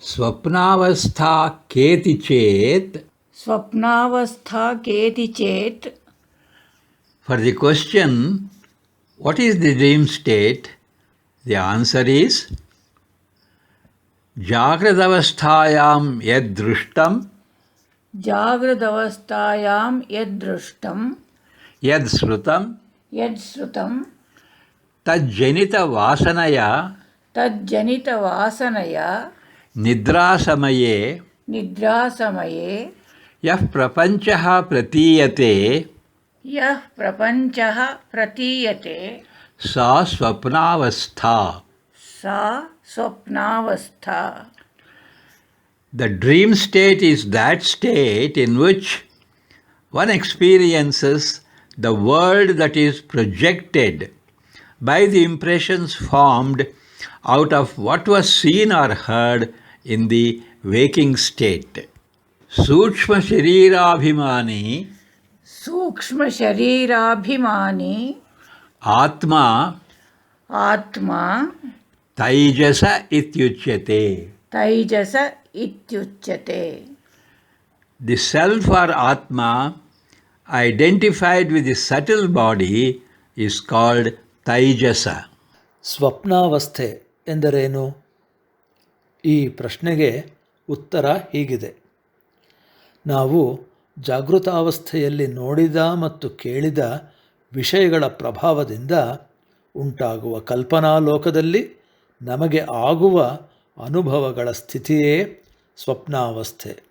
स्वप्नावस्था केति चेत् स्वप्नावस्था केति चेत् For the question, what is the dream state? The answer is Jagradavasthayam yad drushtam जागृदवस्थायां यद्दृष्टं yad srutam यद्श्रुतं तज्जनित वासनया तज्जनितवासनया निद्रासमये निद्रासमये यः प्रपञ्चः प्रतीयते यः प्रपञ्चः प्रतीयते सा स्वप्नावस्था. सा स्वप्नावस्था. The dream state is that state in which one experiences the world that is projected by the impressions formed out of what was seen or heard in the waking state. Sukshma Sharirabhimani सूक्ष्म शरीराभिमानी Atma आत्मा Taijasa Ityuchyate. तैजस इत्युच्यते. The self or Atma identified with the subtle body is called Taijasa. ಸ್ವಪ್ನಾವಸ್ಥೆ ಎಂದರೇನು? ಈ ಪ್ರಶ್ನೆಗೆ ಉತ್ತರ ಹೀಗಿದೆ. ನಾವು ಜಾಗೃತಾವಸ್ಥೆಯಲ್ಲಿ ನೋಡಿದ ಮತ್ತು ಕೇಳಿದ ವಿಷಯಗಳ ಪ್ರಭಾವದಿಂದ ಉಂಟಾಗುವ ಕಲ್ಪನಾ ಲೋಕದಲ್ಲಿ ನಮಗೆ ಆಗುವ ಅನುಭವಗಳ ಸ್ಥಿತಿಯೇ ಸ್ವಪ್ನಾವಸ್ಥೆ.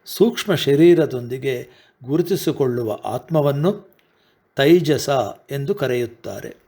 ಸೂಕ್ಷ್ಮ ಶರೀರದೊಂದಿಗೆ ಗುರುತಿಸಿಕೊಳ್ಳುವ ಆತ್ಮವನ್ನು ತೈಜಸ ಎಂದು ಕರೆಯುತ್ತಾರೆ.